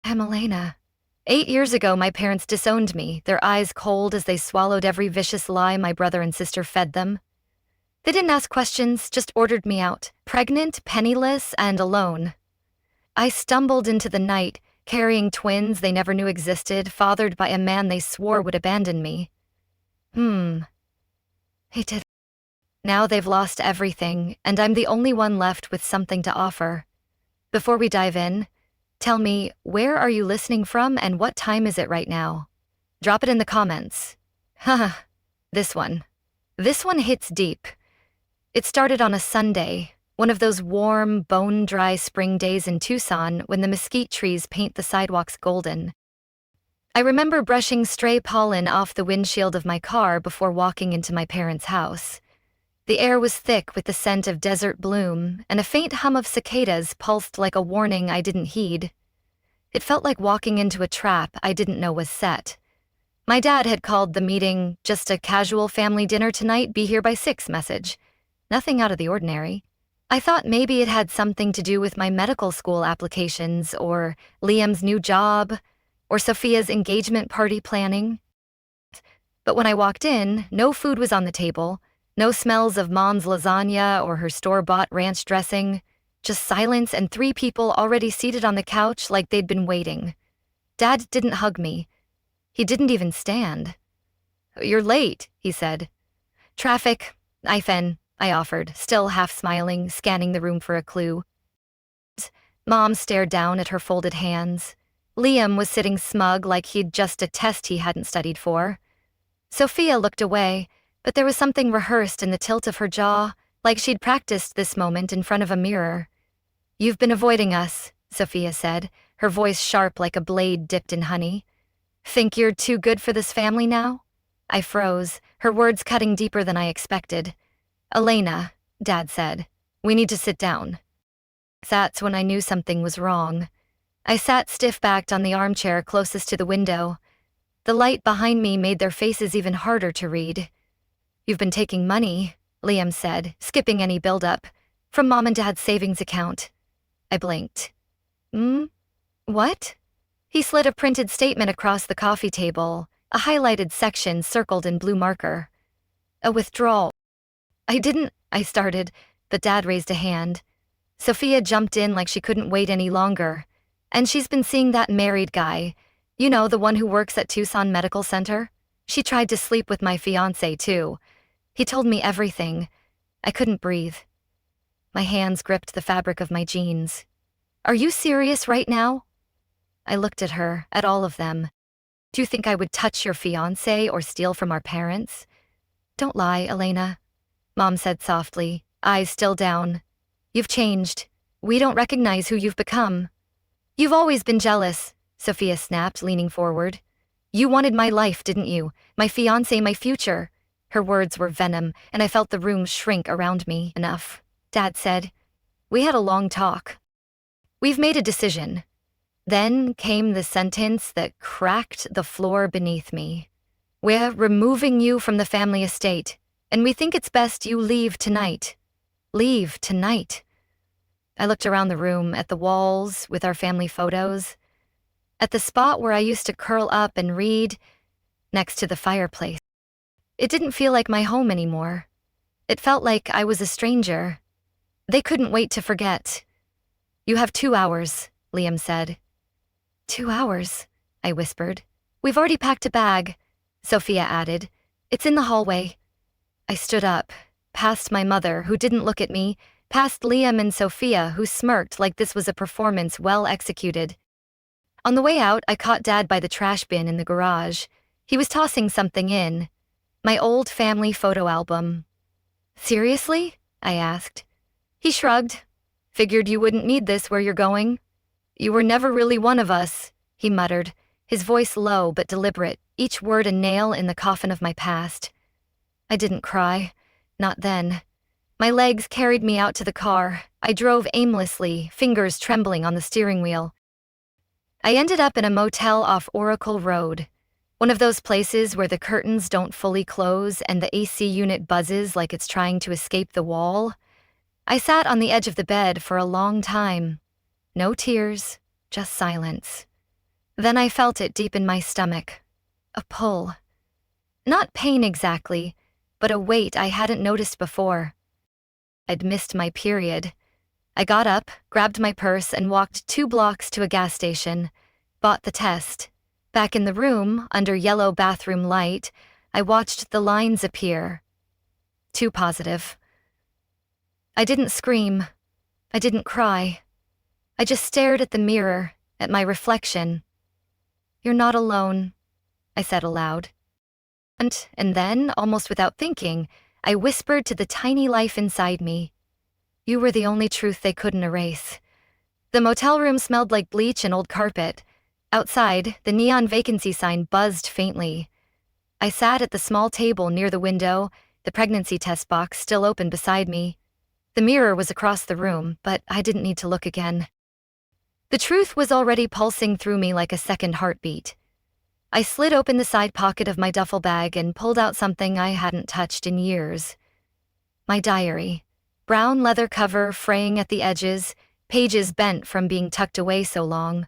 I'm Elena. 8 years ago, my parents disowned me, their eyes cold as they swallowed every vicious lie my brother and sister fed them. They didn't ask questions, just ordered me out, pregnant, penniless, and alone. I stumbled into the night, carrying twins they never knew existed, fathered by a man they swore would abandon me. He did. Now they've lost everything, and I'm the only one left with something to offer. Before we dive in, tell me, where are you listening from and what time is it right now? Drop it in the comments. Haha, this one. This one hits deep. It started on a Sunday, one of those warm, bone-dry spring days in Tucson when the mesquite trees paint the sidewalks golden. I remember brushing stray pollen off the windshield of my car before walking into my parents' house. The air was thick with the scent of desert bloom, and a faint hum of cicadas pulsed like a warning I didn't heed. It felt like walking into a trap I didn't know was set. My dad had called the meeting just a casual family dinner tonight, be here by 6 message. Nothing out of the ordinary. I thought maybe it had something to do with my medical school applications, or Liam's new job, or Sophia's engagement party planning. But when I walked in, no food was on the table, no smells of Mom's lasagna or her store-bought ranch dressing, just silence and 3 people already seated on the couch like they'd been waiting. Dad didn't hug me. He didn't even stand. "You're late," he said. "Traffic. I offered, still half smiling, scanning the room for a clue. Mom stared down at her folded hands. Liam was sitting smug like he'd just a test he hadn't studied for. Sophia looked away, but there was something rehearsed in the tilt of her jaw, like she'd practiced this moment in front of a mirror. "You've been avoiding us," Sophia said, her voice sharp like a blade dipped in honey. "Think you're too good for this family now?" I froze, her words cutting deeper than I expected. "Elena," Dad said, "we need to sit down." That's when I knew something was wrong. I sat stiff-backed on the armchair closest to the window. The light behind me made their faces even harder to read. "You've been taking money," Liam said, skipping any build-up, "from Mom and Dad's savings account." I blinked. What?" He slid a printed statement across the coffee table, a highlighted section circled in blue marker. "A withdrawal." I started, but Dad raised a hand. Sophia jumped in like she couldn't wait any longer. "And she's been seeing that married guy. You know, the one who works at Tucson Medical Center? She tried to sleep with my fiancé, too. He told me everything. I couldn't breathe. My hands gripped the fabric of my jeans. "Are you serious right now?" I looked at her, at all of them. "Do you think I would touch your fiancé or steal from our parents?" "Don't lie, Elena," Mom said softly, eyes still down. "You've changed. We don't recognize who you've become." "You've always been jealous," Sophia snapped, leaning forward. "You wanted my life, didn't you? My fiancé, my future." Her words were venom, and I felt the room shrink around me. "Enough," Dad said. "We had a long talk. We've made a decision." Then came the sentence that cracked the floor beneath me. "We're removing you from the family estate, and we think it's best you leave tonight." Leave tonight. I looked around the room, at the walls with our family photos, at the spot where I used to curl up and read, next to the fireplace. It didn't feel like my home anymore. It felt like I was a stranger. They couldn't wait to forget. "You have 2 hours, Liam said. 2 hours, I whispered. "We've already packed a bag," Sophia added. "It's in the hallway." I stood up, past my mother, who didn't look at me, past Liam and Sophia, who smirked like this was a performance well executed. On the way out, I caught Dad by the trash bin in the garage. He was tossing something in. My old family photo album. "Seriously?" I asked. He shrugged. "Figured you wouldn't need this where you're going." "You were never really one of us," he muttered, his voice low but deliberate, each word a nail in the coffin of my past. I didn't cry. Not then. My legs carried me out to the car. I drove aimlessly, fingers trembling on the steering wheel. I ended up in a motel off Oracle Road, one of those places where the curtains don't fully close and the AC unit buzzes like it's trying to escape the wall. I sat on the edge of the bed for a long time. No tears, just silence. Then I felt it deep in my stomach. A pull. Not pain exactly, but a weight I hadn't noticed before. I'd missed my period. I got up, grabbed my purse, and walked 2 blocks to a gas station. Bought the test. Back in the room, under yellow bathroom light, I watched the lines appear. Too positive. I didn't scream. I didn't cry. I just stared at the mirror, at my reflection. "You're not alone," I said aloud. And then, almost without thinking, I whispered to the tiny life inside me. "You were the only truth they couldn't erase." The motel room smelled like bleach and old carpet. Outside, the neon vacancy sign buzzed faintly. I sat at the small table near the window, the pregnancy test box still open beside me. The mirror was across the room, but I didn't need to look again. The truth was already pulsing through me like a second heartbeat. I slid open the side pocket of my duffel bag and pulled out something I hadn't touched in years. My diary. Brown leather cover fraying at the edges, pages bent from being tucked away so long.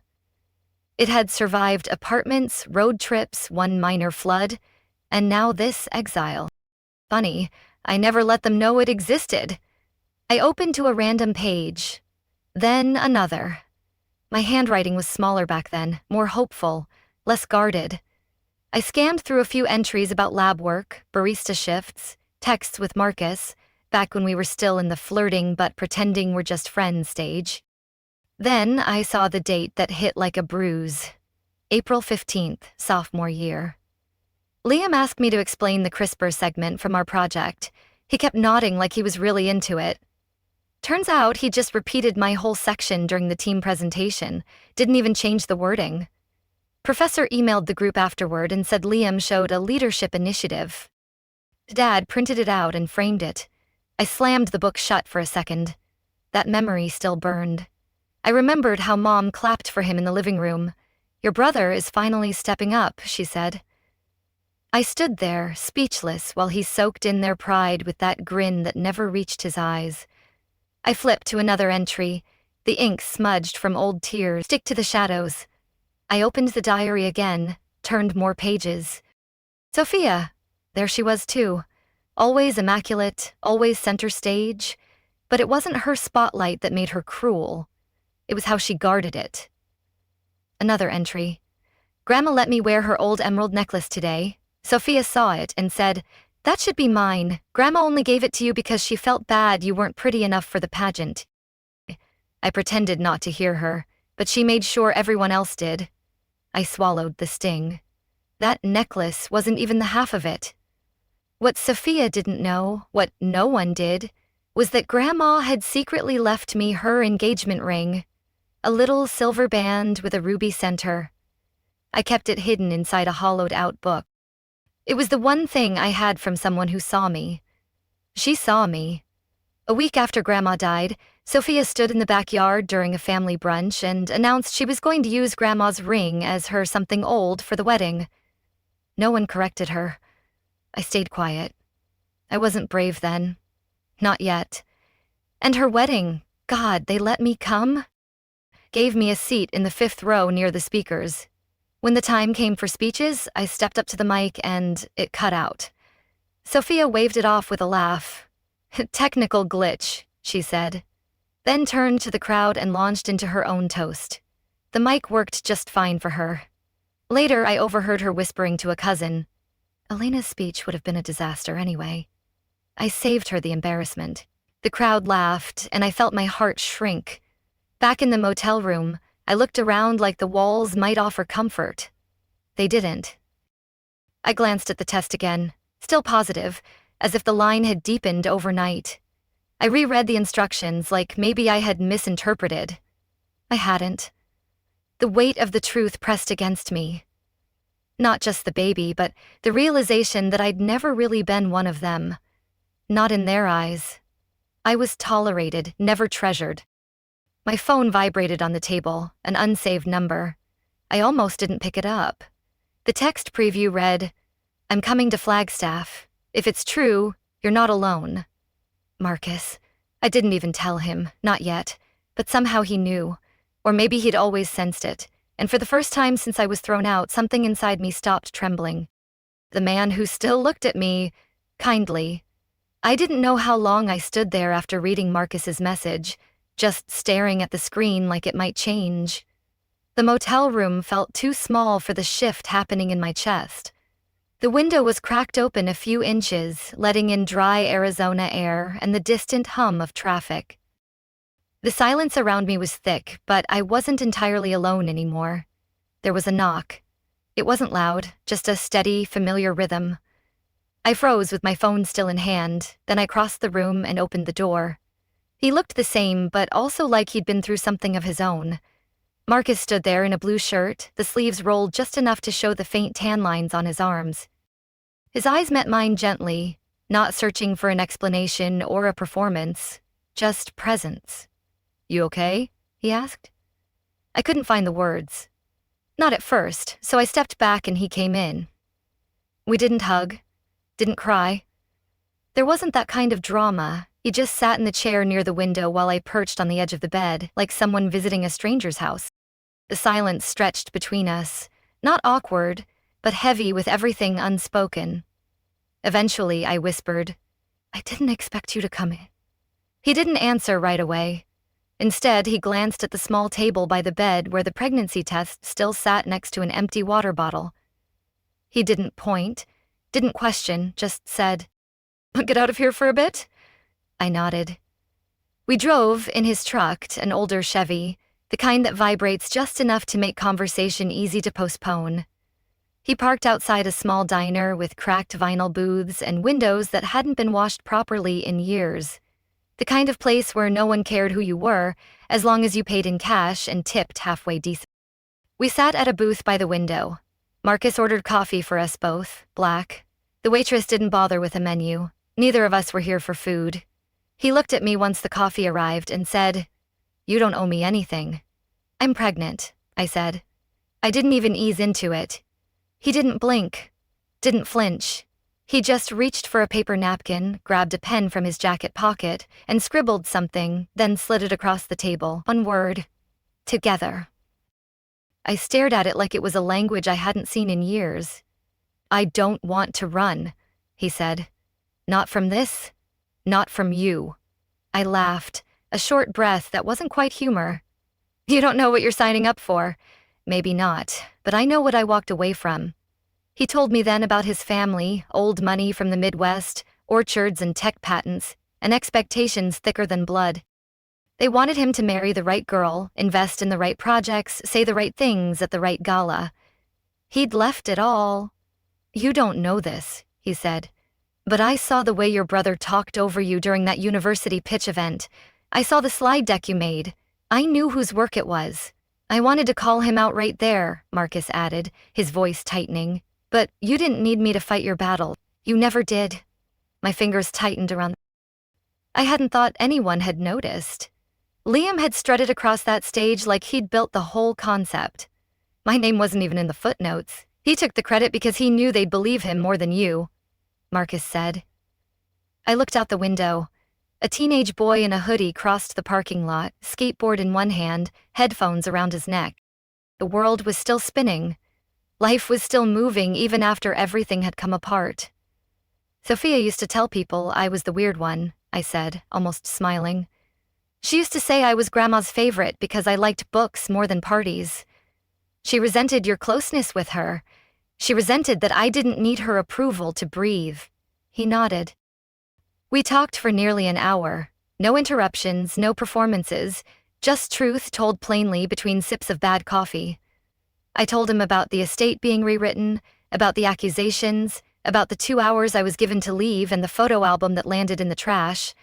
It had survived apartments, road trips, one minor flood, and now this exile. Funny, I never let them know it existed. I opened to a random page. Then another. My handwriting was smaller back then, more hopeful, less guarded. I scanned through a few entries about lab work, barista shifts, texts with Marcus, back when we were still in the flirting but pretending we're just friends stage. Then I saw the date that hit like a bruise. April 15th, sophomore year. Liam asked me to explain the CRISPR segment from our project. He kept nodding like he was really into it. Turns out he just repeated my whole section during the team presentation, didn't even change the wording. Professor emailed the group afterward and said Liam showed a leadership initiative. Dad printed it out and framed it. I slammed the book shut for a second. That memory still burned. I remembered how Mom clapped for him in the living room. "Your brother is finally stepping up," she said. I stood there, speechless, while he soaked in their pride with that grin that never reached his eyes. I flipped to another entry, the ink smudged from old tears. "Stick to the shadows." I opened the diary again, turned more pages. Sophia. There she was too. Always immaculate, always center stage. But it wasn't her spotlight that made her cruel. It was how she guarded it. Another entry. "Grandma let me wear her old emerald necklace today. Sophia saw it and said, 'That should be mine. Grandma only gave it to you because she felt bad you weren't pretty enough for the pageant.'" I pretended not to hear her, but she made sure everyone else did. I swallowed the sting. That necklace wasn't even the half of it. What Sophia didn't know, what no one did, was that Grandma had secretly left me her engagement ring, a little silver band with a ruby center. I kept it hidden inside a hollowed-out book. It was the one thing I had from someone who saw me. She saw me. A week after Grandma died, Sophia stood in the backyard during a family brunch and announced she was going to use Grandma's ring as her something old for the wedding. No one corrected her. I stayed quiet. I wasn't brave then. Not yet. And her wedding, God, they let me come? Gave me a seat in the 5th row near the speakers. When the time came for speeches, I stepped up to the mic and it cut out. Sophia waved it off with a laugh. "Technical glitch," she said. Then turned to the crowd and launched into her own toast. The mic worked just fine for her. Later, I overheard her whispering to a cousin. Elena's speech would have been a disaster anyway. I saved her the embarrassment. The crowd laughed, and I felt my heart shrink. Back in the motel room, I looked around like the walls might offer comfort. They didn't. I glanced at the test again, still positive, as if the line had deepened overnight. I reread the instructions like maybe I had misinterpreted. I hadn't. The weight of the truth pressed against me. Not just the baby, but the realization that I'd never really been one of them. Not in their eyes. I was tolerated, never treasured. My phone vibrated on the table, an unsaved number. I almost didn't pick it up. The text preview read, "I'm coming to Flagstaff. If it's true, you're not alone. Marcus." I didn't even tell him, not yet, but somehow he knew. Or maybe he'd always sensed it. and for the first time since I was thrown out, something inside me stopped trembling. The man who still looked at me kindly. I didn't know how long I stood there after reading Marcus's message, just staring at the screen like it might change. The motel room felt too small for the shift happening in my chest. The window was cracked open a few inches, letting in dry Arizona air and the distant hum of traffic. The silence around me was thick, but I wasn't entirely alone anymore. There was a knock. It wasn't loud, just a steady, familiar rhythm. I froze with my phone still in hand, then I crossed the room and opened the door. He looked the same, but also like he'd been through something of his own. Marcus stood there in a blue shirt, the sleeves rolled just enough to show the faint tan lines on his arms. His eyes met mine gently, not searching for an explanation or a performance, just presence. "You okay?" he asked. I couldn't find the words. Not at first, so I stepped back and he came in. We didn't hug, didn't cry. There wasn't that kind of drama. He just sat in the chair near the window while I perched on the edge of the bed, like someone visiting a stranger's house. The silence stretched between us, not awkward, but heavy with everything unspoken. Eventually, I whispered, "I didn't expect you to come in." He didn't answer right away. Instead, he glanced at the small table by the bed where the pregnancy test still sat next to an empty water bottle. He didn't point, didn't question, just said, "Get out of here for a bit?" I nodded. We drove in his truck, an older Chevy, the kind that vibrates just enough to make conversation easy to postpone. He parked outside a small diner with cracked vinyl booths and windows that hadn't been washed properly in years. The kind of place where no one cared who you were, as long as you paid in cash and tipped halfway decent. We sat at a booth by the window. Marcus ordered coffee for us both, black. The waitress didn't bother with a menu. Neither of us were here for food. He looked at me once the coffee arrived and said, "You don't owe me anything." "I'm pregnant," I said. I didn't even ease into it. He didn't blink, didn't flinch. He just reached for a paper napkin, grabbed a pen from his jacket pocket, and scribbled something, then slid it across the table. One word. Together. I stared at it like it was a language I hadn't seen in years. "I don't want to run," he said. "Not from this, not from you." I laughed, a short breath that wasn't quite humor. "You don't know what you're signing up for." Maybe not, but I know what I walked away from. He told me then about his family, old money from the Midwest, orchards and tech patents, and expectations thicker than blood. They wanted him to marry the right girl, invest in the right projects, say the right things at the right gala. He'd left it all. "You don't know this," he said, "but I saw the way your brother talked over you during that university pitch event. I saw the slide deck you made. I knew whose work it was. I wanted to call him out right there," Marcus added, his voice tightening. "But you didn't need me to fight your battle. You never did." My fingers tightened around. I hadn't thought anyone had noticed. Liam had strutted across that stage like he'd built the whole concept. My name wasn't even in the footnotes. He took the credit because he knew they'd believe him more than you, Marcus said. I looked out the window. A teenage boy in a hoodie crossed the parking lot, skateboard in one hand, headphones around his neck. The world was still spinning. Life was still moving even after everything had come apart. "Sophia used to tell people I was the weird one," I said, almost smiling. "She used to say I was Grandma's favorite because I liked books more than parties. She resented your closeness with her. She resented that I didn't need her approval to breathe." He nodded. We talked for nearly an hour. No interruptions, no performances, just truth told plainly between sips of bad coffee. I told him about the estate being rewritten, about the accusations, about the 2 hours I was given to leave and the photo album that landed in the trash.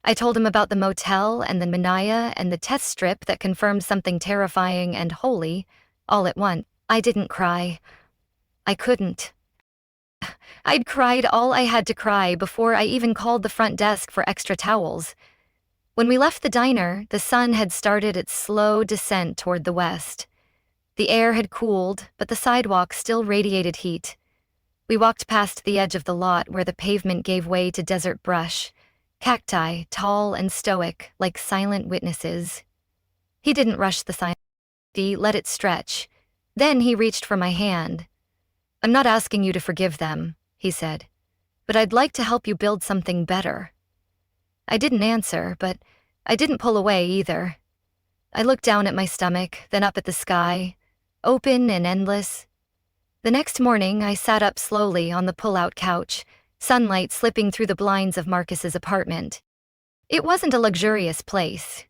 I told him about the motel and the Manaya and the test strip that confirmed something terrifying and holy, all at once. I didn't cry. I couldn't. I'd cried all I had to cry before I even called the front desk for extra towels. When we left the diner, the sun had started its slow descent toward the west. The air had cooled, but the sidewalk still radiated heat. We walked past the edge of the lot where the pavement gave way to desert brush, cacti, tall and stoic, like silent witnesses. He didn't rush the silence. He let it stretch, Then he reached for my hand. "I'm not asking you to forgive them," he said, "but I'd like to help you build something better." I didn't answer, but I didn't pull away either. I looked down at my stomach, then up at the sky, open and endless. The next morning, I sat up slowly on the pull-out couch, sunlight slipping through the blinds of Marcus's apartment. It wasn't a luxurious place.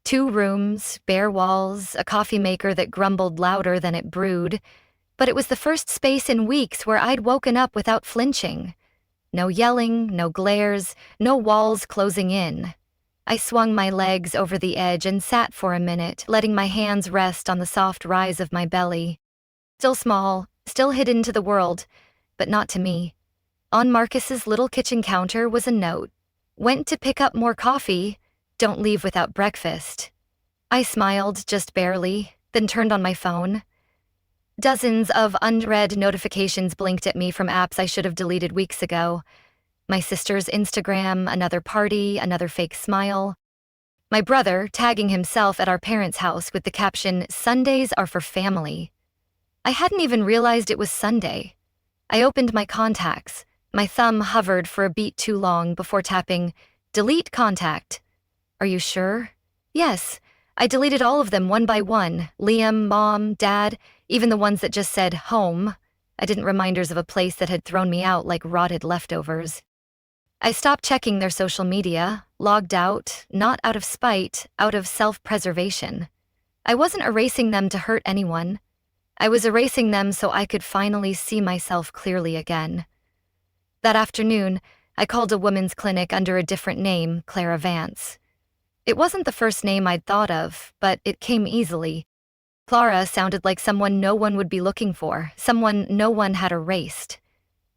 2 rooms, bare walls, a coffee maker that grumbled louder than it brewed, but it was the first space in weeks where I'd woken up without flinching. No yelling, no glares, no walls closing in. I swung my legs over the edge and sat for a minute, letting my hands rest on the soft rise of my belly. Still small, still hidden to the world, but not to me. On Marcus's little kitchen counter was a note. "Went to pick up more coffee. Don't leave without breakfast." I smiled, just barely, then turned on my phone. Dozens of unread notifications blinked at me from apps I should have deleted weeks ago. My sister's Instagram, another party, another fake smile. My brother tagging himself at our parents' house with the caption, "Sundays are for family." I hadn't even realized it was Sunday. I opened my contacts. My thumb hovered for a beat too long before tapping, "Delete contact." "Are you sure?" "Yes." I deleted all of them one by one, Liam, Mom, Dad, even the ones that just said home. I didn't reminders of a place that had thrown me out like rotted leftovers. I stopped checking their social media, logged out, not out of spite, out of self-preservation. I wasn't erasing them to hurt anyone. I was erasing them so I could finally see myself clearly again. That afternoon, I called a women's clinic under a different name, Clara Vance. It wasn't the first name I'd thought of, but it came easily. Clara sounded like someone no one would be looking for, someone no one had erased.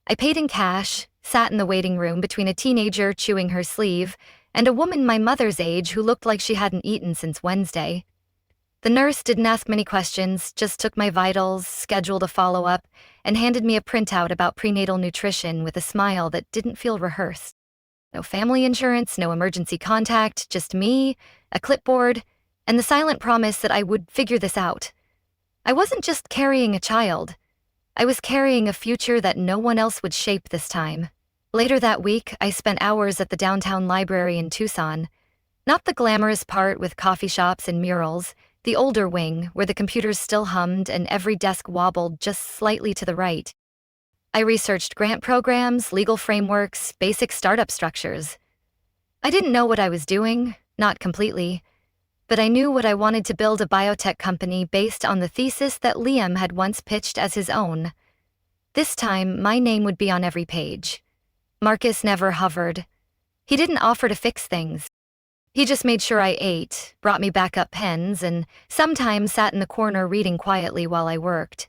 I paid in cash, sat in the waiting room between a teenager chewing her sleeve and a woman my mother's age who looked like she hadn't eaten since Wednesday. The nurse didn't ask many questions, just took my vitals, scheduled a follow-up, and handed me a printout about prenatal nutrition with a smile that didn't feel rehearsed. No family insurance, no emergency contact, just me, a clipboard, and the silent promise that I would figure this out. I wasn't just carrying a child. I was carrying a future that no one else would shape this time. Later that week, I spent hours at the downtown library in Tucson. Not the glamorous part with coffee shops and murals, the older wing, where the computers still hummed and every desk wobbled just slightly to the right. I researched grant programs, legal frameworks, basic startup structures. I didn't know what I was doing, not completely, but I knew what I wanted to build a biotech company based on the thesis that Liam had once pitched as his own. This time, my name would be on every page. Marcus never hovered. He didn't offer to fix things. He just made sure I ate, brought me backup pens, and sometimes sat in the corner reading quietly while I worked.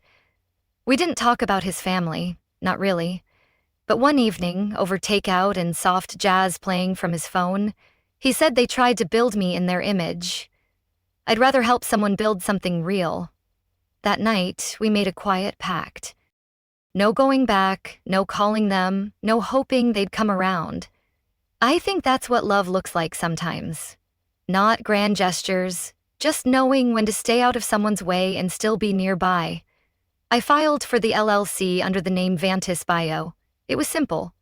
We didn't talk about his family, not really. But one evening, over takeout and soft jazz playing from his phone, he said they tried to build me in their image. I'd rather help someone build something real. That night, we made a quiet pact. No going back, no calling them, no hoping they'd come around. I think that's what love looks like sometimes. Not grand gestures, just knowing when to stay out of someone's way and still be nearby. I filed for the LLC under the name Vantis Bio. It was simple.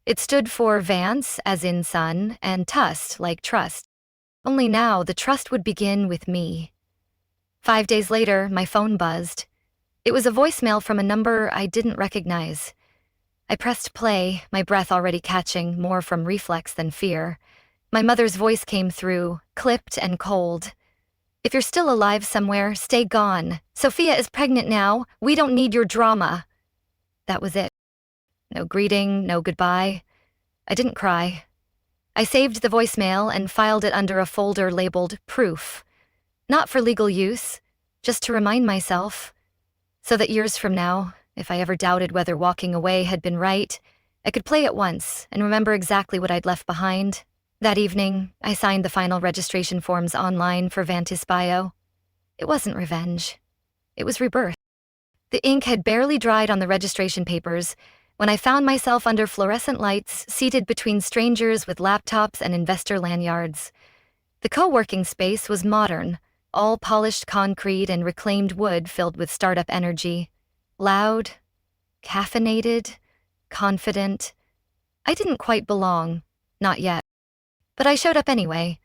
It stood for Vance, as in son, and Tust, like trust. Only now the trust would begin with me. 5 days later, my phone buzzed. It was a voicemail from a number I didn't recognize. I pressed play, my breath already catching, more from reflex than fear. My mother's voice came through, clipped and cold. "If you're still alive somewhere, stay gone. Sophia is pregnant now. We don't need your drama." That was it. No greeting, no goodbye. I didn't cry. I saved the voicemail and filed it under a folder labeled Proof. Not for legal use, just to remind myself. So that years from now, if I ever doubted whether walking away had been right, I could play it once and remember exactly what I'd left behind. That evening, I signed the final registration forms online for Vantis Bio. It wasn't revenge. It was rebirth. The ink had barely dried on the registration papers when I found myself under fluorescent lights, seated between strangers with laptops and investor lanyards. The co-working space was modern, all polished concrete and reclaimed wood filled with startup energy. Loud, caffeinated, confident. I didn't quite belong, not yet. But I showed up anyway.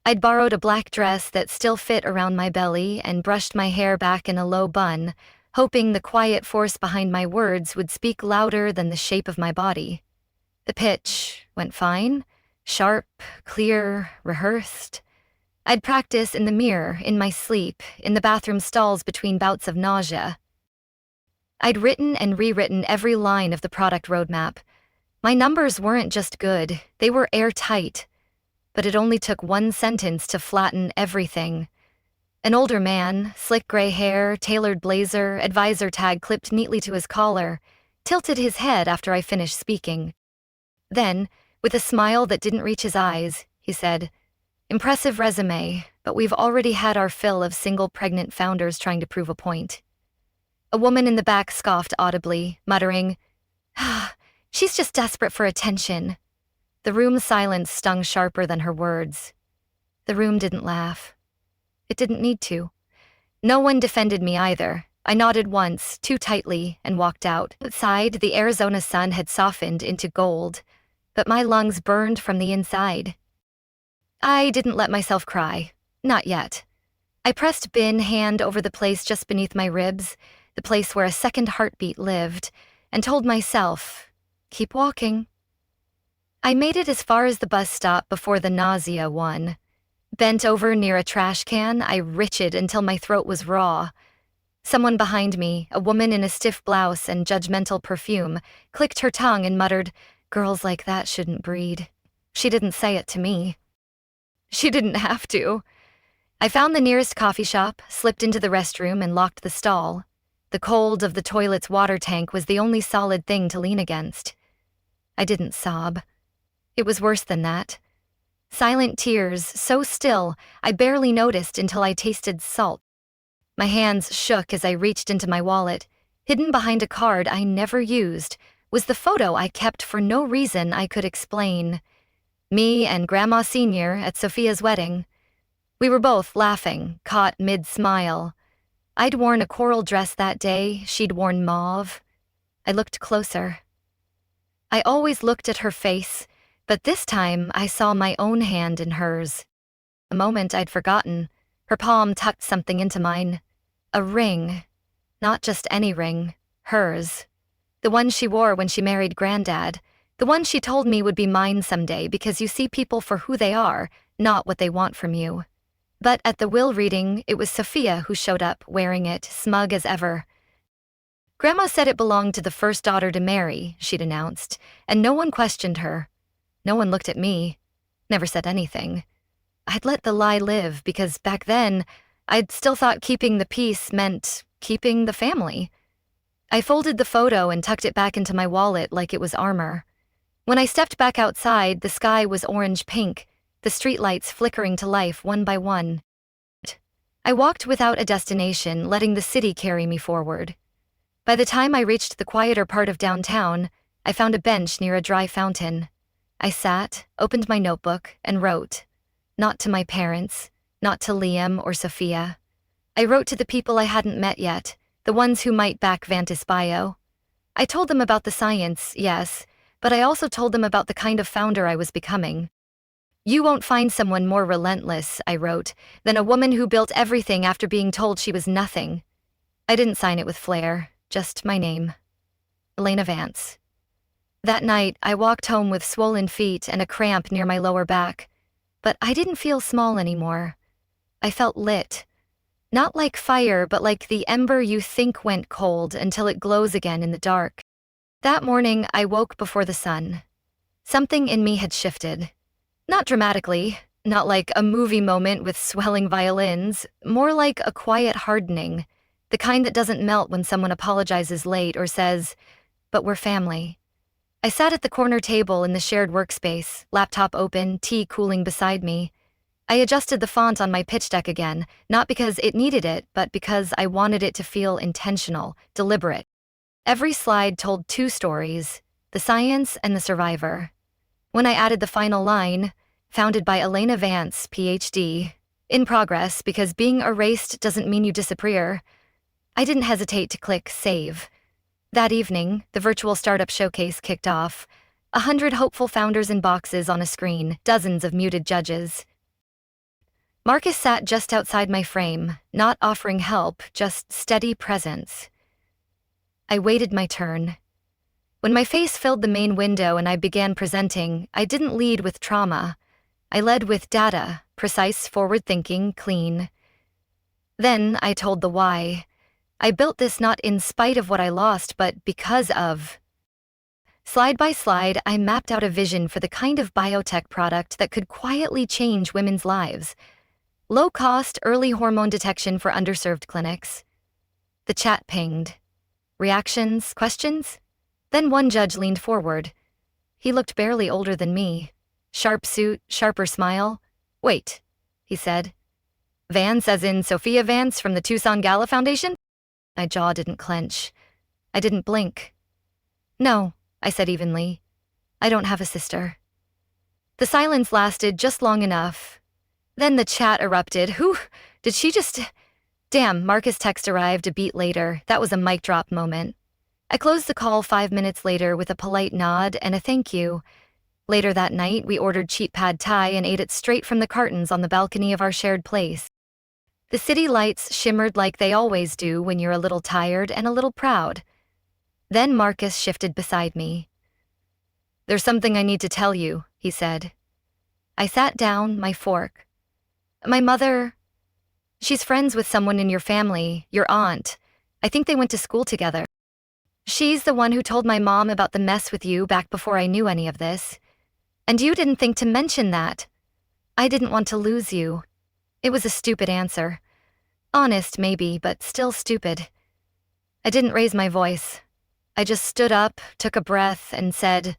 I'd borrowed a black dress that still fit around my belly and brushed my hair back in a low bun, hoping the quiet force behind my words would speak louder than the shape of my body. The pitch went fine, sharp, clear, rehearsed. I'd practice in the mirror, in my sleep, in the bathroom stalls between bouts of nausea. I'd written and rewritten every line of the product roadmap. My numbers weren't just good, they were airtight. But it only took one sentence to flatten everything. An older man, slick gray hair, tailored blazer, advisor tag clipped neatly to his collar, tilted his head after I finished speaking. Then, with a smile that didn't reach his eyes, he said, "Impressive resume, but we've already had our fill of single pregnant founders trying to prove a point." A woman in the back scoffed audibly, muttering, "She's just desperate for attention." The room's silence stung sharper than her words. The room didn't laugh. It didn't need to. No one defended me either. I nodded once, too tightly, and walked out. Outside, the Arizona sun had softened into gold, but my lungs burned from the inside. I didn't let myself cry. Not yet. I pressed Bin hand over the place just beneath my ribs, the place where a second heartbeat lived, and told myself, "Keep walking." I made it as far as the bus stop before the nausea won. Bent over near a trash can, I retched until my throat was raw. Someone behind me, a woman in a stiff blouse and judgmental perfume, clicked her tongue and muttered, "Girls like that shouldn't breed." She didn't say it to me. She didn't have to. I found the nearest coffee shop, slipped into the restroom, and locked the stall. The cold of the toilet's water tank was the only solid thing to lean against. I didn't sob. It was worse than that. Silent tears, so still, I barely noticed until I tasted salt. My hands shook as I reached into my wallet. Hidden behind a card I never used was the photo I kept for no reason I could explain. Me and Grandma Senior at Sophia's wedding. We were both laughing, caught mid-smile. I'd worn a coral dress that day, she'd worn mauve. I looked closer. I always looked at her face, but this time I saw my own hand in hers. A moment I'd forgotten. Her palm tucked something into mine. A ring. Not just any ring. Hers. The one she wore when she married Granddad. The one she told me would be mine someday because you see people for who they are, not what they want from you. But at the will reading, it was Sophia who showed up, wearing it, smug as ever. Grandma said it belonged to the first daughter to marry, she'd announced, and no one questioned her. No one looked at me. Never said anything. I'd let the lie live because back then, I'd still thought keeping the peace meant keeping the family. I folded the photo and tucked it back into my wallet like it was armor. When I stepped back outside, the sky was orange-pink, the streetlights flickering to life one by one. I walked without a destination, letting the city carry me forward. By the time I reached the quieter part of downtown, I found a bench near a dry fountain. I sat, opened my notebook, and wrote. Not to my parents, not to Liam or Sophia. I wrote to the people I hadn't met yet, the ones who might back Vantis Bio. I told them about the science, yes, but I also told them about the kind of founder I was becoming. You won't find someone more relentless, I wrote, than a woman who built everything after being told she was nothing. I didn't sign it with flair, just my name. Elena Vance. That night, I walked home with swollen feet and a cramp near my lower back. But I didn't feel small anymore. I felt lit. Not like fire, but like the ember you think went cold until it glows again in the dark. That morning, I woke before the sun. Something in me had shifted. Not dramatically, not like a movie moment with swelling violins, more like a quiet hardening, the kind that doesn't melt when someone apologizes late or says, "But we're family." I sat at the corner table in the shared workspace, laptop open, tea cooling beside me. I adjusted the font on my pitch deck again, not because it needed it, but because I wanted it to feel intentional, deliberate. Every slide told two stories, the science and the survivor. When I added the final line, founded by Elena Vance, PhD, In progress, because being erased doesn't mean you disappear. I didn't hesitate to click save. That evening, the virtual startup showcase kicked off. 100 hopeful founders in boxes on a screen, dozens of muted judges. Marcus sat just outside my frame, not offering help, just steady presence. I waited my turn. When my face filled the main window and I began presenting, I didn't lead with trauma. I led with data, precise, forward-thinking, clean. Then I told the why. I built this not in spite of what I lost, but because of. Slide by slide, I mapped out a vision for the kind of biotech product that could quietly change women's lives. Low-cost, early hormone detection for underserved clinics. The chat pinged. Reactions, questions? Then one judge leaned forward. He looked barely older than me. Sharp suit, sharper smile. Wait, he said. Vance as in Sophia Vance from the Tucson Gala Foundation? My jaw didn't clench. I didn't blink. No, I said evenly. I don't have a sister. The silence lasted just long enough. Then the chat erupted. Who? Did she just... Damn, Marcus' text arrived a beat later. That was a mic drop moment. I closed the call 5 minutes later with a polite nod and a thank you. Later that night, we ordered cheap pad thai and ate it straight from the cartons on the balcony of our shared place. The city lights shimmered like they always do when you're a little tired and a little proud. Then Marcus shifted beside me. There's something I need to tell you, he said. I sat down, my fork. My mother... She's friends with someone in your family, your aunt. I think they went to school together. She's the one who told my mom about the mess with you back before I knew any of this. And you didn't think to mention that. I didn't want to lose you. It was a stupid answer. Honest, maybe, but still stupid. I didn't raise my voice. I just stood up, took a breath, and said,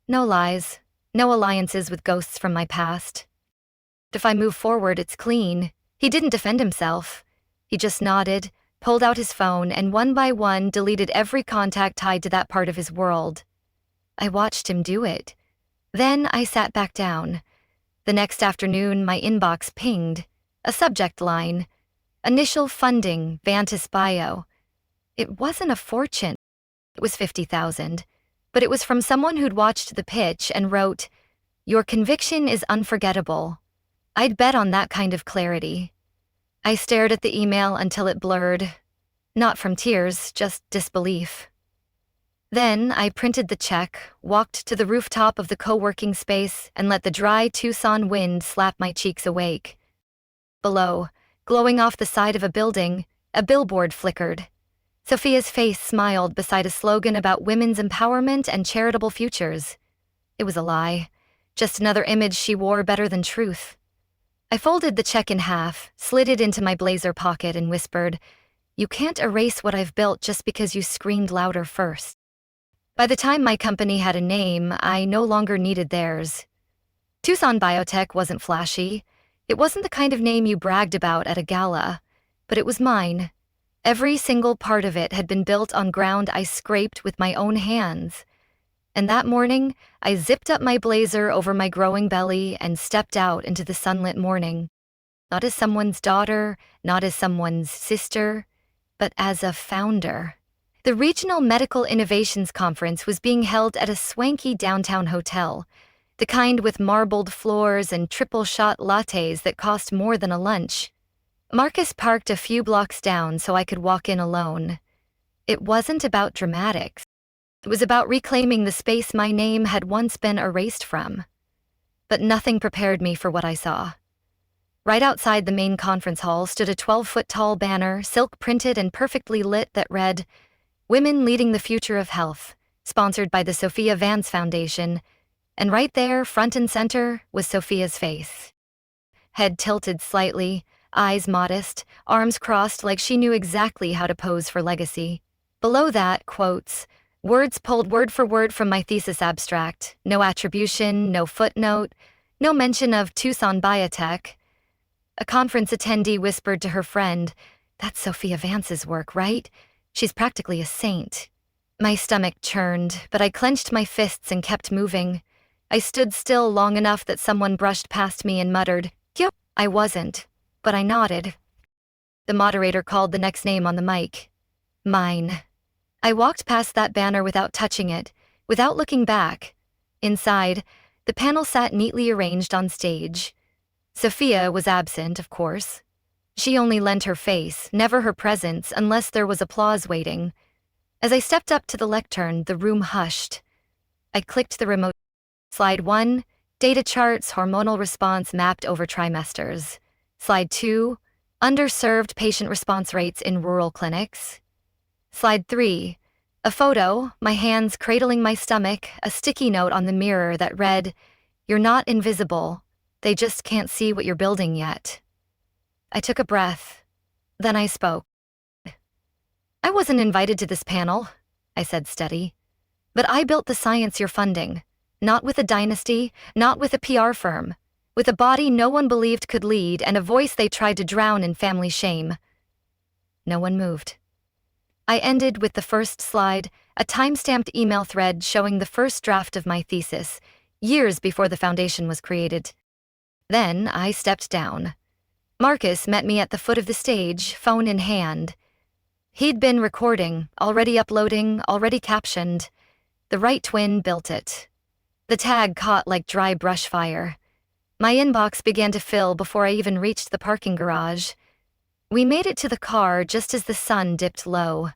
no lies, no alliances with ghosts from my past. If I move forward, it's clean. He didn't defend himself. He just nodded, pulled out his phone, and one by one deleted every contact tied to that part of his world. I watched him do it. Then I sat back down. The next afternoon, my inbox pinged. A subject line. Initial funding, Vantis Bio. It wasn't a fortune. It was $50,000. But it was from someone who'd watched the pitch and wrote, "Your conviction is unforgettable." I'd bet on that kind of clarity. I stared at the email until it blurred. Not from tears, just disbelief. Then I printed the check, walked to the rooftop of the co-working space, and let the dry Tucson wind slap my cheeks awake. Below, glowing off the side of a building, a billboard flickered. Sophia's face smiled beside a slogan about women's empowerment and charitable futures. It was a lie. Just another image she wore better than truth. I folded the check in half, slid it into my blazer pocket, and whispered, "You can't erase what I've built just because you screamed louder first." By the time my company had a name, I no longer needed theirs. Tucson Biotech wasn't flashy. It wasn't the kind of name you bragged about at a gala, but it was mine. Every single part of it had been built on ground I scraped with my own hands. And that morning, I zipped up my blazer over my growing belly and stepped out into the sunlit morning. Not as someone's daughter, not as someone's sister, but as a founder. The Regional Medical Innovations Conference was being held at a swanky downtown hotel, the kind with marbled floors and triple-shot lattes that cost more than a lunch. Marcus parked a few blocks down so I could walk in alone. It wasn't about dramatics. It was about reclaiming the space my name had once been erased from. But nothing prepared me for what I saw. Right outside the main conference hall stood a 12-foot-tall banner, silk-printed and perfectly lit, that read, "Women Leading the Future of Health," sponsored by the Sophia Vance Foundation, and right there, front and center, was Sophia's face. Head tilted slightly, eyes modest, arms crossed like she knew exactly how to pose for legacy. Below that, quotes, words pulled word for word from my thesis abstract, no attribution, no footnote, no mention of Tucson Biotech. A conference attendee whispered to her friend, "That's Sophia Vance's work, right? She's practically a saint." My stomach churned, but I clenched my fists and kept moving. I stood still long enough that someone brushed past me and muttered, "Yup." I wasn't. but I nodded. The moderator called the next name on the mic. Mine. I walked past that banner without touching it, without looking back. Inside, the panel sat neatly arranged on stage. Sophia was absent, of course. She only lent her face, never her presence, unless there was applause waiting. As I stepped up to the lectern, the room hushed. I clicked the remote. Slide 1, data charts, hormonal response mapped over trimesters. Slide 2, underserved patient response rates in rural clinics. Slide 3, a photo, my hands cradling my stomach, a sticky note on the mirror that read, "You're not invisible. They just can't see what you're building yet." I took a breath. Then I spoke. "I wasn't invited to this panel," I said steady. "But I built the science you're funding. Not with a dynasty, not with a PR firm. With a body no one believed could lead and a voice they tried to drown in family shame." No one moved. I ended with the first slide, a time-stamped email thread showing the first draft of my thesis, years before the foundation was created. Then I stepped down. Marcus met me at the foot of the stage, phone in hand. He'd been recording, already uploading, already captioned. The right twin built it. The tag caught like dry brush fire. My inbox began to fill before I even reached the parking garage. We made it to the car just as the sun dipped low.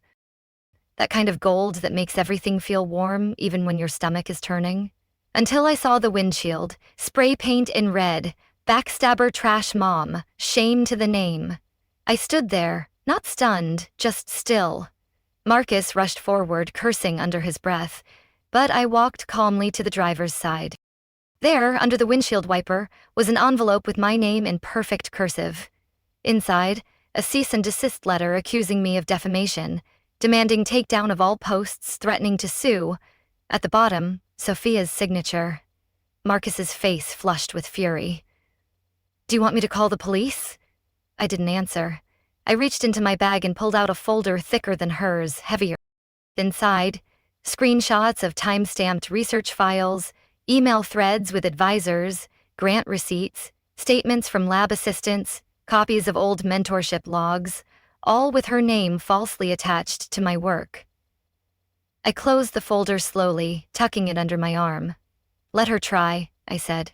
That kind of gold that makes everything feel warm, even when your stomach is turning. Until I saw the windshield, spray paint in red, "Backstabber Trash Mom, shame to the name." I stood there, not stunned, just still. Marcus rushed forward, cursing under his breath, but I walked calmly to the driver's side. There, under the windshield wiper, was an envelope with my name in perfect cursive. Inside, a cease and desist letter accusing me of defamation, demanding takedown of all posts, threatening to sue. At the bottom, Sophia's signature. Marcus's face flushed with fury. "Do you want me to call the police?" I didn't answer. I reached into my bag and pulled out a folder thicker than hers, heavier. Inside, screenshots of time-stamped research files, email threads with advisors, grant receipts, statements from lab assistants, copies of old mentorship logs, all with her name falsely attached to my work. I closed the folder slowly, tucking it under my arm. "Let her try," I said.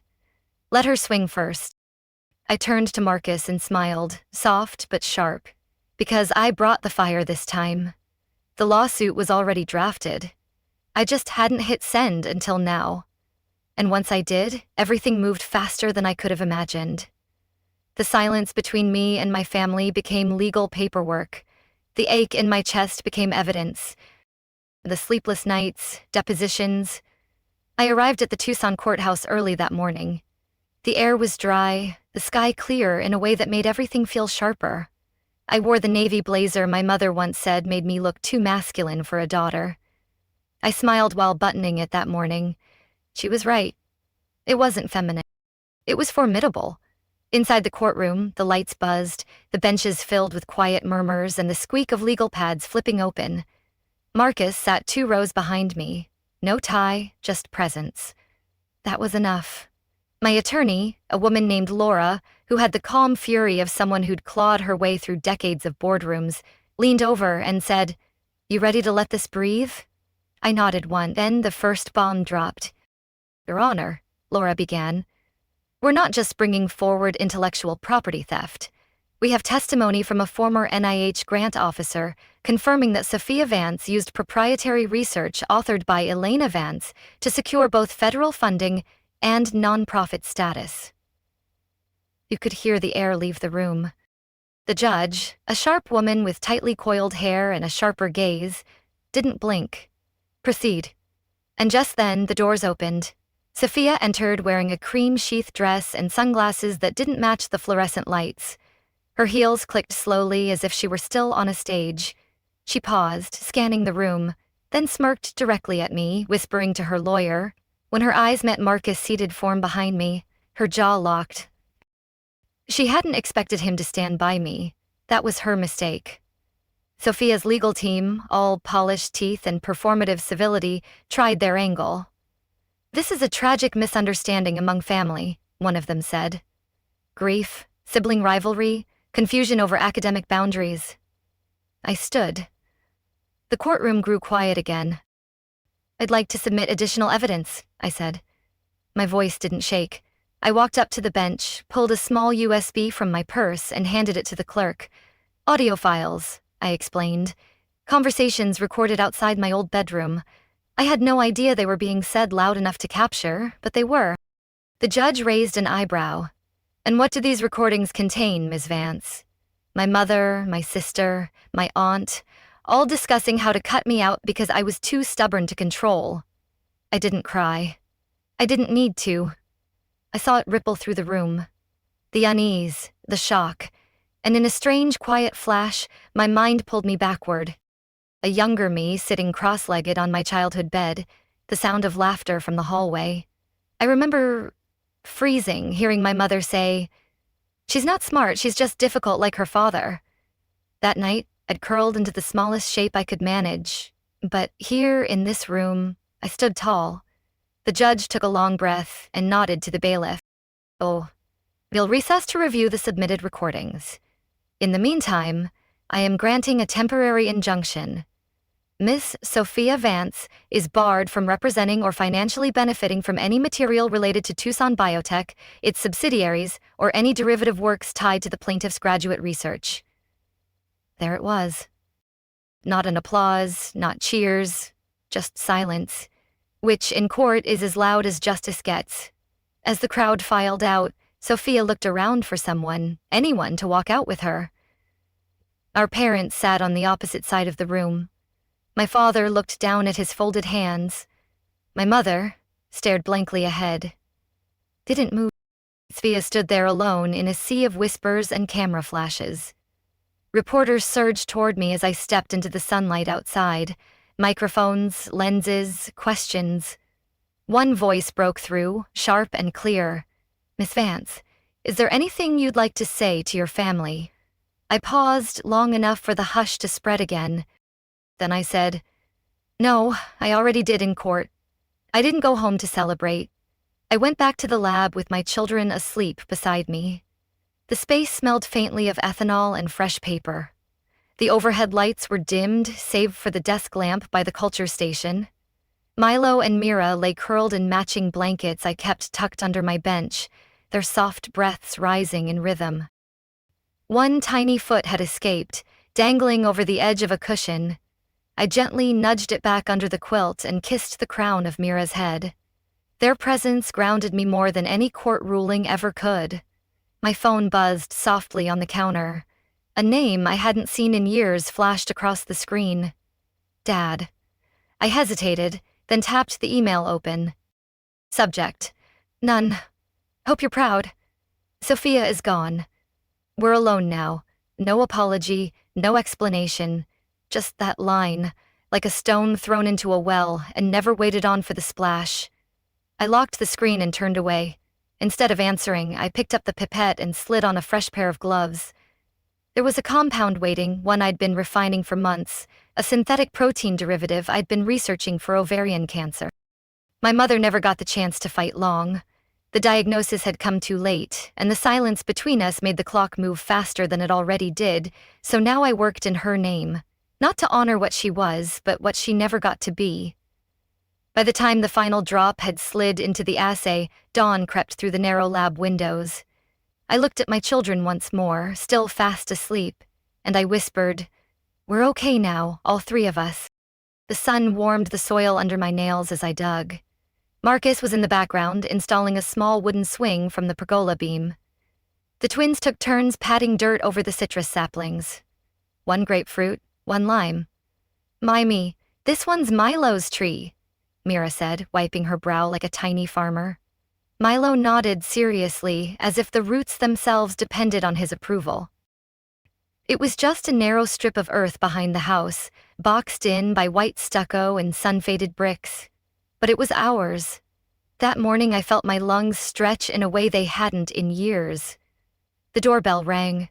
"Let her swing first." I turned to Marcus and smiled, soft but sharp, because I brought the fire this time. The lawsuit was already drafted. I just hadn't hit send until now. And once I did, everything moved faster than I could have imagined. The silence between me and my family became legal paperwork. The ache in my chest became evidence. The sleepless nights, depositions. I arrived at the Tucson courthouse early that morning. The air was dry, the sky clear in a way that made everything feel sharper. I wore the navy blazer my mother once said made me look too masculine for a daughter. I smiled while buttoning it that morning. She was right. It wasn't feminine. It was formidable. Inside the courtroom, the lights buzzed, the benches filled with quiet murmurs and the squeak of legal pads flipping open. Marcus sat 2 rows behind me. No tie, just presence. That was enough. My attorney, a woman named Laura, who had the calm fury of someone who'd clawed her way through decades of boardrooms, leaned over and said, "You ready to let this breathe?" I nodded once, then the first bomb dropped. "Your Honor," Laura began, "we're not just bringing forward intellectual property theft. We have testimony from a former NIH grant officer confirming that Sophia Vance used proprietary research authored by Elena Vance to secure both federal funding and nonprofit status." You could hear the air leave the room. The judge, a sharp woman with tightly coiled hair and a sharper gaze, didn't blink. "Proceed." And just then, the doors opened. Sophia entered wearing a cream-sheath dress and sunglasses that didn't match the fluorescent lights. Her heels clicked slowly as if she were still on a stage. She paused, scanning the room, then smirked directly at me, whispering to her lawyer. When her eyes met Marcus' seated form behind me, her jaw locked. She hadn't expected him to stand by me. That was her mistake. Sophia's legal team, all polished teeth and performative civility, tried their angle. "This is a tragic misunderstanding among family," one of them said. "Grief," Sibling rivalry, confusion over academic boundaries. I stood. The courtroom grew quiet again. "I'd like to submit additional evidence," I said. My voice didn't shake. I walked up to the bench, pulled a small USB from my purse, and handed it to the clerk. "Audio files," I explained. "Conversations recorded outside my old bedroom. I had no idea they were being said loud enough to capture, but they were." The judge raised an eyebrow. "And what do these recordings contain, Ms. Vance?" My mother, my sister, my aunt, all discussing how to cut me out because I was too stubborn to control. I didn't cry. I didn't need to. I saw it ripple through the room. The unease, the shock, and in a strange, quiet flash, my mind pulled me backward. A younger me sitting cross-legged on my childhood bed, the sound of laughter from the hallway. I remember freezing, hearing my mother say, "She's not smart, she's just difficult like her father." That night, I'd curled into the smallest shape I could manage, but here in this room, I stood tall. The judge took a long breath and nodded to the bailiff. "Oh, we'll recess to review the submitted recordings. In the meantime, I am granting a temporary injunction. Miss Sophia Vance is barred from representing or financially benefiting from any material related to Tucson Biotech, its subsidiaries, or any derivative works tied to the plaintiff's graduate research." There it was. Not an applause, not cheers, just silence, which in court is as loud as justice gets. As the crowd filed out, Sophia looked around for someone, anyone, to walk out with her. Our parents sat on the opposite side of the room. My father looked down at his folded hands. My mother stared blankly ahead. Didn't move. Sophia stood there alone in a sea of whispers and camera flashes. Reporters surged toward me as I stepped into the sunlight outside. Microphones, lenses, questions. One voice broke through, sharp and clear. "Miss Vance, is there anything you'd like to say to your family?" I paused long enough for the hush to spread again. Then I said, "No, I already did in court. I didn't go home to celebrate. I went back to the lab with my children asleep beside me." The space smelled faintly of ethanol and fresh paper. The overhead lights were dimmed, save for the desk lamp by the culture station. Milo and Mira lay curled in matching blankets I kept tucked under my bench, their soft breaths rising in rhythm. One tiny foot had escaped, dangling over the edge of a cushion. I gently nudged it back under the quilt and kissed the crown of Mira's head. Their presence grounded me more than any court ruling ever could. My phone buzzed softly on the counter. A name I hadn't seen in years flashed across the screen. Dad. I hesitated, then tapped the email open. Subject: None. Hope you're proud. Sophia is gone. We're alone now. No apology, no explanation. Just that line, like a stone thrown into a well and never waited on for the splash. I locked the screen and turned away. Instead of answering, I picked up the pipette and slid on a fresh pair of gloves. There was a compound waiting, one I'd been refining for months, a synthetic protein derivative I'd been researching for ovarian cancer. My mother never got the chance to fight long. The diagnosis had come too late, and the silence between us made the clock move faster than it already did, so now I worked in her name. Not to honor what she was, but what she never got to be. By the time the final drop had slid into the assay, dawn crept through the narrow lab windows. I looked at my children once more, still fast asleep, and I whispered, "We're okay now, all three of us." The sun warmed the soil under my nails as I dug. Marcus was in the background, installing a small wooden swing from the pergola beam. The twins took turns patting dirt over the citrus saplings. One grapefruit, one lime. "Mimey, this one's Milo's tree," Mira said, wiping her brow like a tiny farmer. Milo nodded seriously, as if the roots themselves depended on his approval. It was just a narrow strip of earth behind the house, boxed in by white stucco and sun-faded bricks. But it was ours. That morning I felt my lungs stretch in a way they hadn't in years. The doorbell rang.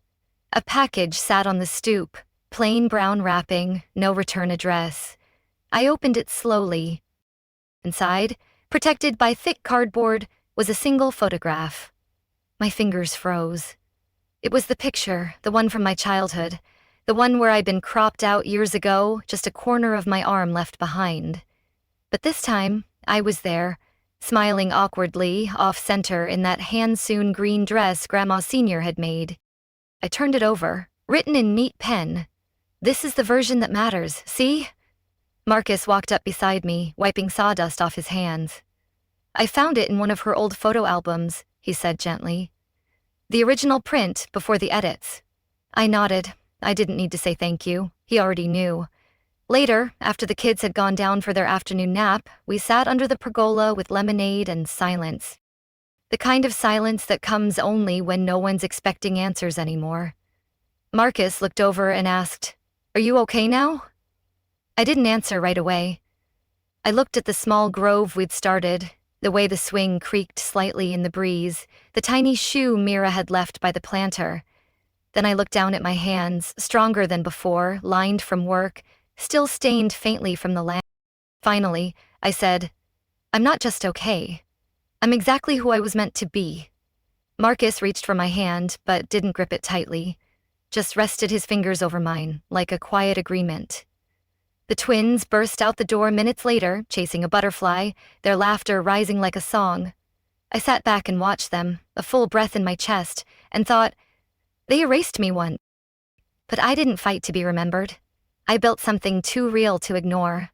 A package sat on the stoop, plain brown wrapping, no return address. I opened it slowly. Inside, protected by thick cardboard, was a single photograph. My fingers froze. It was the picture, the one from my childhood, the one where I'd been cropped out years ago, just a corner of my arm left behind. But this time, I was there, smiling awkwardly, off-center in that hand-sewn green dress Grandma Senior had made. I turned it over, written in neat pen. "This is the version that matters, see?" Marcus walked up beside me, wiping sawdust off his hands. "I found it in one of her old photo albums," he said gently. "The original print before the edits." I nodded. I didn't need to say thank you. He already knew. Later, after the kids had gone down for their afternoon nap, we sat under the pergola with lemonade and silence. The kind of silence that comes only when no one's expecting answers anymore. Marcus looked over and asked, "Are you okay now?" I didn't answer right away. I looked at the small grove we'd started, the way the swing creaked slightly in the breeze, the tiny shoe Mira had left by the planter. Then I looked down at my hands, stronger than before, lined from work, still stained faintly from the land. Finally, I said, "I'm not just okay. I'm exactly who I was meant to be." Marcus reached for my hand, but didn't grip it tightly, just rested his fingers over mine, like a quiet agreement. The twins burst out the door minutes later, chasing a butterfly, their laughter rising like a song. I sat back and watched them, a full breath in my chest, and thought, they erased me once. But I didn't fight to be remembered. I built something too real to ignore.